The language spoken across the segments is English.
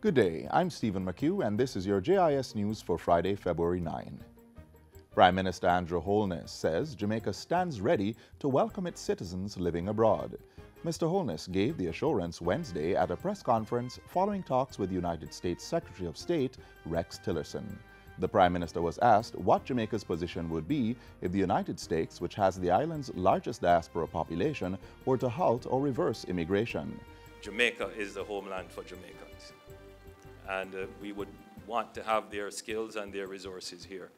Good day, I'm Stephen McHugh and this is your JIS News for Friday, February 9. Prime Minister Andrew Holness says Jamaica stands ready to welcome its citizens living abroad. Mr. Holness gave the assurance Wednesday at a press conference following talks with United States Secretary of State Rex Tillerson. The Prime Minister was asked what Jamaica's position would be if the United States, which has the island's largest diaspora population, were to halt or reverse immigration. Jamaica is the homeland for Jamaicans. And we would want to have their skills and their resources here.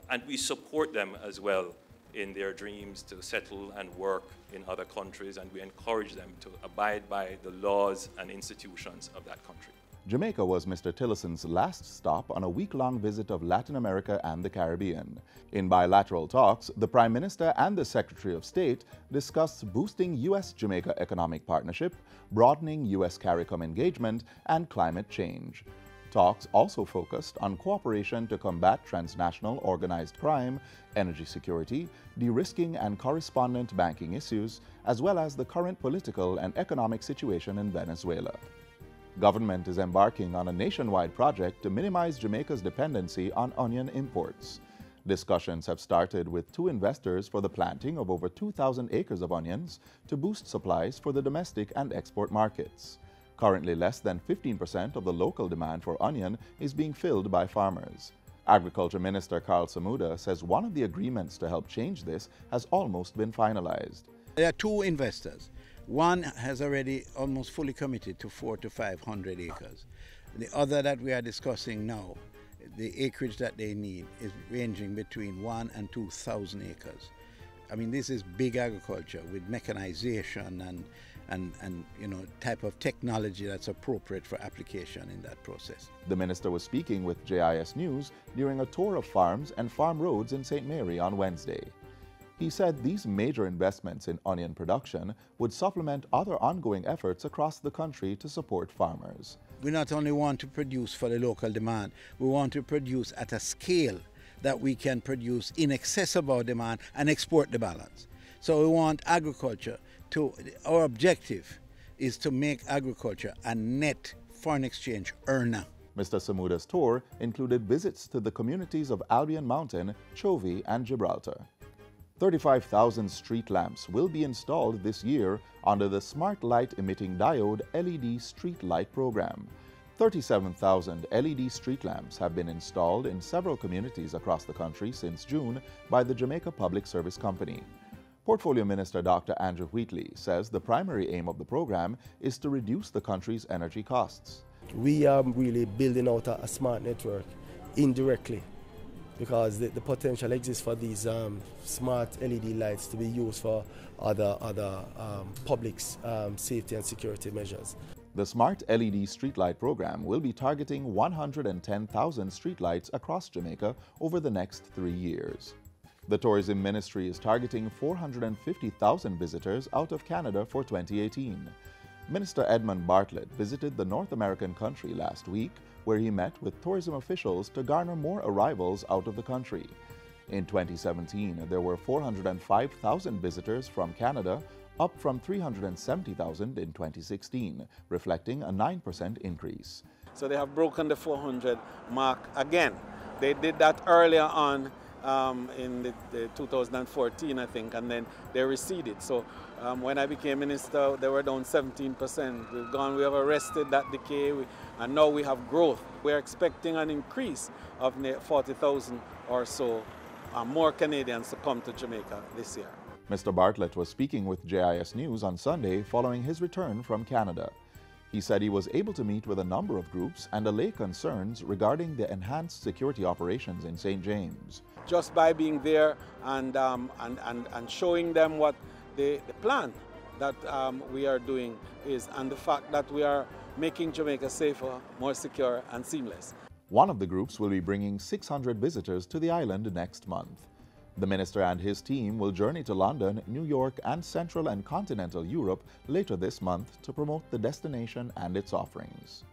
And we support them as well in their dreams to settle and work in other countries, and we encourage them to abide by the laws and institutions of that country. Jamaica was Mr. Tillerson's last stop on a week-long visit of Latin America and the Caribbean. In bilateral talks, the Prime Minister and the Secretary of State discussed boosting U.S.-Jamaica economic partnership, broadening U.S. CARICOM engagement, and climate change. Talks also focused on cooperation to combat transnational organized crime, energy security, de-risking and correspondent banking issues, as well as the current political and economic situation in Venezuela. Government is embarking on a nationwide project to minimize Jamaica's dependency on onion imports. Discussions have started with two investors for the planting of over 2,000 acres of onions to boost supplies for the domestic and export markets. Currently, less than 15% of the local demand for onion is being filled by farmers. Agriculture Minister Carl Samuda says one of the agreements to help change this has almost been finalized. There are two investors. One has already almost fully committed to 400 to 500 acres. The other that we are discussing now, the acreage that they need is ranging between 1,000 and 2,000 acres. I mean, this is big agriculture with mechanization and type of technology that's appropriate for application in that process. The minister was speaking with JIS News during a tour of farms and farm roads in St. Mary on Wednesday. He said these major investments in onion production would supplement other ongoing efforts across the country to support farmers. We not only want to produce for the local demand, we want to produce at a scale that we can produce in excess of our demand and export the balance. So we want agriculture our objective is to make agriculture a net foreign exchange earner. Mr. Samuda's tour included visits to the communities of Albion Mountain, Chovy, and Gibraltar. 35,000 street lamps will be installed this year under the Smart Light Emitting Diode LED Street Light program. 37,000 LED street lamps have been installed in several communities across the country since June by the Jamaica Public Service Company. Portfolio Minister Dr. Andrew Wheatley says the primary aim of the program is to reduce the country's energy costs. We are really building out a smart network indirectly, because the potential exists for these smart LED lights to be used for other public safety and security measures. The Smart LED Streetlight program will be targeting 110,000 streetlights across Jamaica over the next 3 years. The Tourism Ministry is targeting 450,000 visitors out of Canada for 2018. Minister Edmund Bartlett visited the North American country last week, where he met with tourism officials to garner more arrivals out of the country. In 2017, there were 405,000 visitors from Canada, up from 370,000 in 2016, reflecting a 9% increase. So they have broken the 400 mark again. They did that earlier on in the 2014, I think, and then they receded. So when I became minister, they were down 17%. We have arrested that decay, and now we have growth. We're expecting an increase of 40,000 or so more Canadians to come to Jamaica this year. Mr. Bartlett was speaking with JIS News on Sunday following his return from Canada. He said he was able to meet with a number of groups and allay concerns regarding the enhanced security operations in St. James. Just by being there and showing them what the plan that we are doing is, and the fact that we are making Jamaica safer, more secure and seamless. One of the groups will be bringing 600 visitors to the island next month. The minister and his team will journey to London, New York, and Central and Continental Europe later this month to promote the destination and its offerings.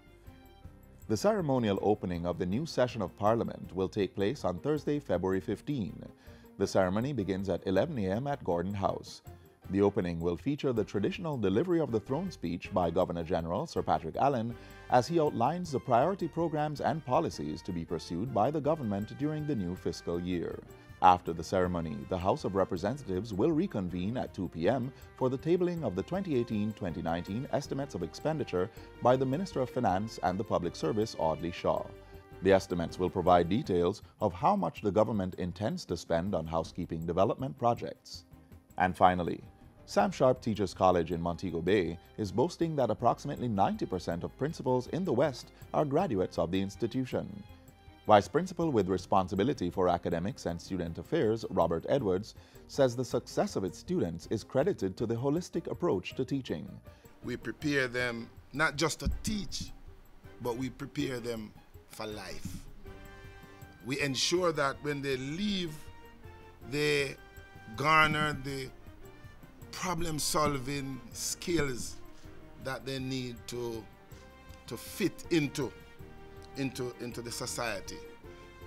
The ceremonial opening of the new session of Parliament will take place on Thursday, February 15. The ceremony begins at 11 a.m. at Gordon House. The opening will feature the traditional delivery of the throne speech by Governor General Sir Patrick Allen as he outlines the priority programs and policies to be pursued by the government during the new fiscal year. After the ceremony, the House of Representatives will reconvene at 2 p.m. for the tabling of the 2018-2019 estimates of expenditure by the Minister of Finance and the Public Service, Audley Shaw. The estimates will provide details of how much the government intends to spend on housekeeping development projects. And finally, Sharpe Teachers College in Montego Bay is boasting that approximately 90% of principals in the West are graduates of the institution. Vice Principal with responsibility for academics and student affairs, Robert Edwards, says the success of its students is credited to the holistic approach to teaching. We prepare them not just to teach, but we prepare them for life. We ensure that when they leave, they garner the problem-solving skills that they need to fit into the society.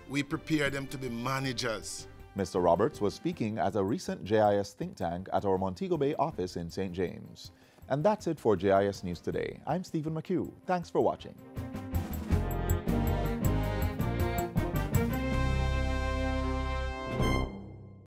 We prepare them to be managers. Mr. Roberts was speaking at a recent JIS think tank at our Montego Bay office in St. James. And that's it for JIS News Today. I'm Stephen McHugh. Thanks for watching.